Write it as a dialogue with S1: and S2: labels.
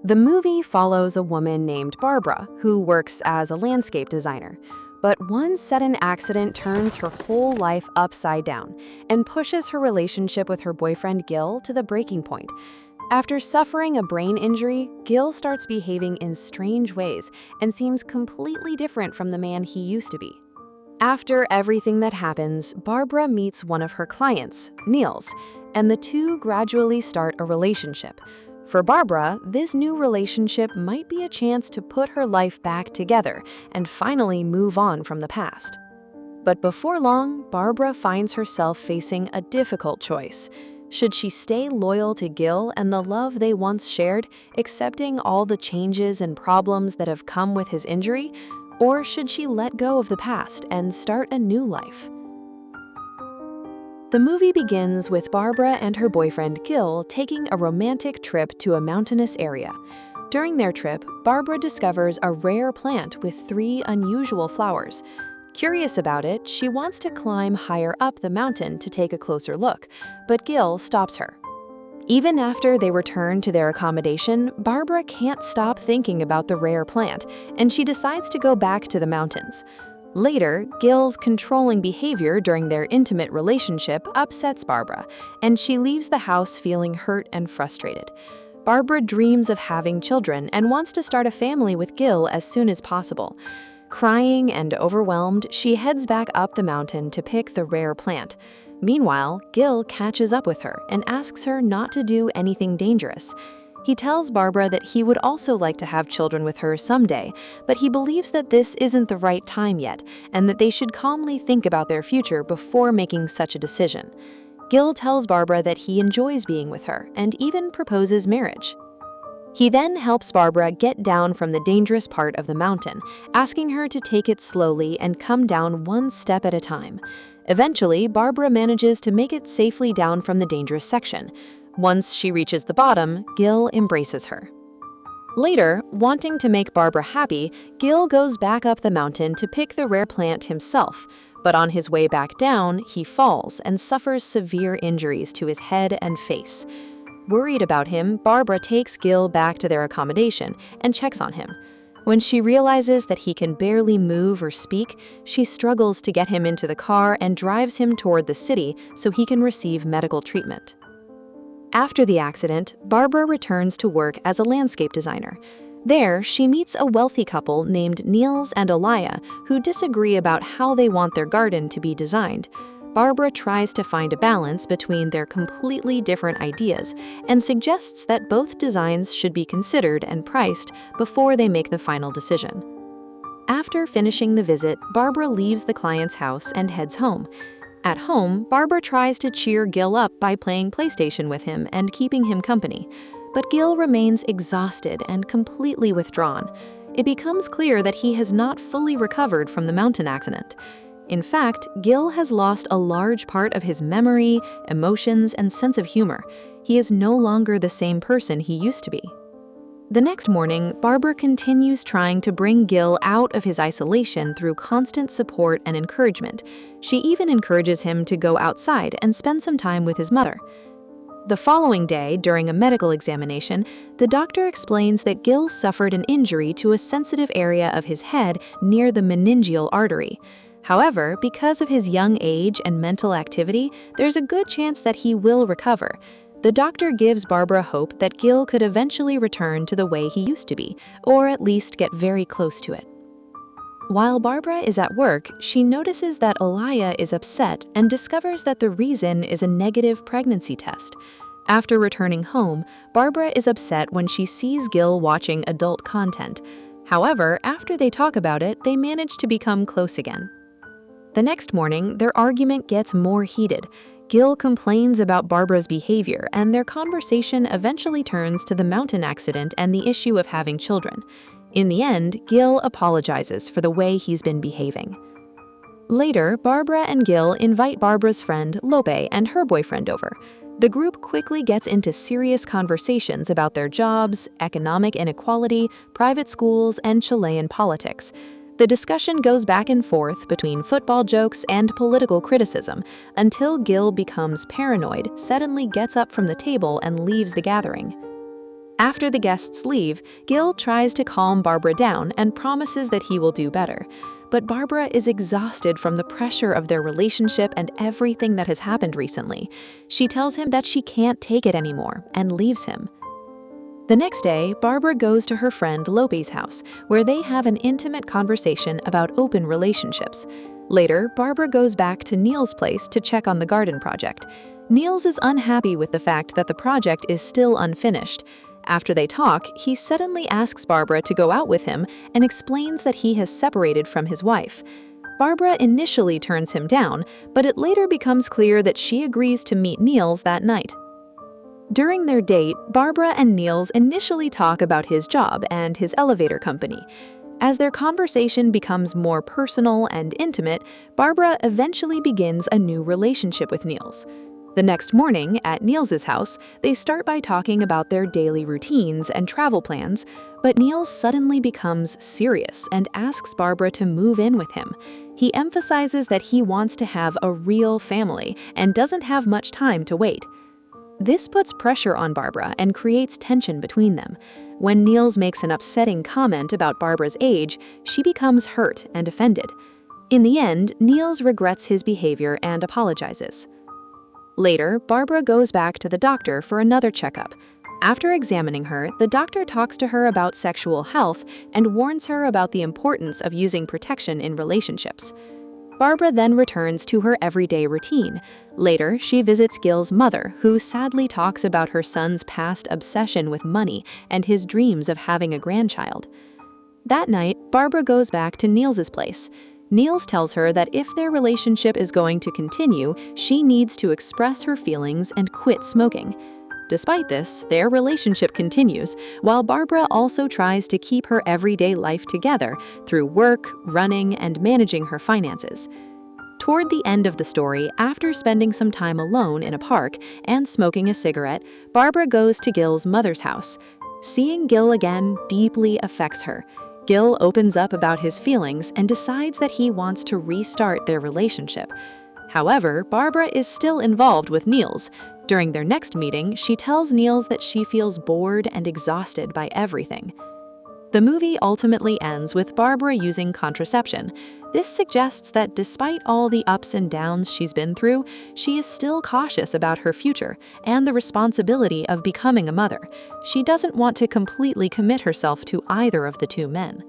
S1: The movie follows a woman named Barbara who works as a landscape designer. But one sudden accident turns her whole life upside down and pushes her relationship with her boyfriend Gil to the breaking point. After suffering a brain injury, Gil starts behaving in strange ways and seems completely different from the man he used to be. After everything that happens, Barbara meets one of her clients, Niels, and the two gradually start a relationship. For Barbara, this new relationship might be a chance to put her life back together and finally move on from the past. But before long, Barbara finds herself facing a difficult choice. Should she stay loyal to Gil and the love they once shared, accepting all the changes and problems that have come with his injury? Or should she let go of the past and start a new life? The movie begins with Barbara and her boyfriend Gil taking a romantic trip to a mountainous area. During their trip, Barbara discovers a rare plant with 3 unusual flowers. Curious about it, she wants to climb higher up the mountain to take a closer look, but Gil stops her. Even after they return to their accommodation, Barbara can't stop thinking about the rare plant, and she decides to go back to the mountains. Later, Gil's controlling behavior during their intimate relationship upsets Barbara, and she leaves the house feeling hurt and frustrated. Barbara dreams of having children and wants to start a family with Gil as soon as possible. Crying and overwhelmed, she heads back up the mountain to pick the rare plant. Meanwhile, Gil catches up with her and asks her not to do anything dangerous. He tells Barbara that he would also like to have children with her someday, but he believes that this isn't the right time yet, and that they should calmly think about their future before making such a decision. Gil tells Barbara that he enjoys being with her and even proposes marriage. He then helps Barbara get down from the dangerous part of the mountain, asking her to take it slowly and come down one step at a time. Eventually, Barbara manages to make it safely down from the dangerous section. Once she reaches the bottom, Gil embraces her. Later, wanting to make Barbara happy, Gil goes back up the mountain to pick the rare plant himself. But on his way back down, he falls and suffers severe injuries to his head and face. Worried about him, Barbara takes Gil back to their accommodation and checks on him. When she realizes that he can barely move or speak, she struggles to get him into the car and drives him toward the city so he can receive medical treatment. After the accident, Barbara returns to work as a landscape designer. There, she meets a wealthy couple named Niels and Elia who disagree about how they want their garden to be designed. Barbara tries to find a balance between their completely different ideas and suggests that both designs should be considered and priced before they make the final decision. After finishing the visit, Barbara leaves the client's house and heads home. At home, Barbara tries to cheer Gil up by playing PlayStation with him and keeping him company. But Gil remains exhausted and completely withdrawn. It becomes clear that he has not fully recovered from the mountain accident. In fact, Gil has lost a large part of his memory, emotions, and sense of humor. He is no longer the same person he used to be. The next morning, Barbara continues trying to bring Gil out of his isolation through constant support and encouragement. She even encourages him to go outside and spend some time with his mother. The following day, during a medical examination, the doctor explains that Gil suffered an injury to a sensitive area of his head near the meningeal artery. However, because of his young age and mental activity, there's a good chance that he will recover. The doctor gives Barbara hope that Gil could eventually return to the way he used to be, or at least get very close to it. While Barbara is at work, she notices that Elia is upset and discovers that the reason is a negative pregnancy test. After returning home, Barbara is upset when she sees Gil watching adult content. However, after they talk about it, they manage to become close again. The next morning, their argument gets more heated. Gil complains about Barbara's behavior, and their conversation eventually turns to the mountain accident and the issue of having children. In the end, Gil apologizes for the way he's been behaving. Later, Barbara and Gil invite Barbara's friend Lope and her boyfriend over. The group quickly gets into serious conversations about their jobs, economic inequality, private schools, and Chilean politics. The discussion goes back and forth between football jokes and political criticism until Gil becomes paranoid, suddenly gets up from the table and leaves the gathering. After the guests leave, Gil tries to calm Barbara down and promises that he will do better. But Barbara is exhausted from the pressure of their relationship and everything that has happened recently. She tells him that she can't take it anymore and leaves him. The next day, Barbara goes to her friend Lope's house, where they have an intimate conversation about open relationships. Later, Barbara goes back to Neil's place to check on the garden project. Niels is unhappy with the fact that the project is still unfinished. After they talk, he suddenly asks Barbara to go out with him and explains that he has separated from his wife. Barbara initially turns him down, but it later becomes clear that she agrees to meet Niels that night. During their date, Barbara and Niels initially talk about his job and his elevator company. As their conversation becomes more personal and intimate, Barbara eventually begins a new relationship with Niels. The next morning, at Niels's house, they start by talking about their daily routines and travel plans, but Niels suddenly becomes serious and asks Barbara to move in with him. He emphasizes that he wants to have a real family and doesn't have much time to wait. This puts pressure on Barbara and creates tension between them. When Niels makes an upsetting comment about Barbara's age, she becomes hurt and offended. In the end, Niels regrets his behavior and apologizes. Later, Barbara goes back to the doctor for another checkup. After examining her, the doctor talks to her about sexual health and warns her about the importance of using protection in relationships. Barbara then returns to her everyday routine. Later, she visits Gil's mother, who sadly talks about her son's past obsession with money and his dreams of having a grandchild. That night, Barbara goes back to Niels's place. Niels tells her that if their relationship is going to continue, she needs to express her feelings and quit smoking. Despite this, their relationship continues, while Barbara also tries to keep her everyday life together through work, running, and managing her finances. Toward the end of the story, after spending some time alone in a park and smoking a cigarette, Barbara goes to Gil's mother's house. Seeing Gil again deeply affects her. Gil opens up about his feelings and decides that he wants to restart their relationship. However, Barbara is still involved with Niels. During their next meeting, she tells Niels that she feels bored and exhausted by everything. The movie ultimately ends with Barbara using contraception. This suggests that despite all the ups and downs she's been through, she is still cautious about her future and the responsibility of becoming a mother. She doesn't want to completely commit herself to either of the two men.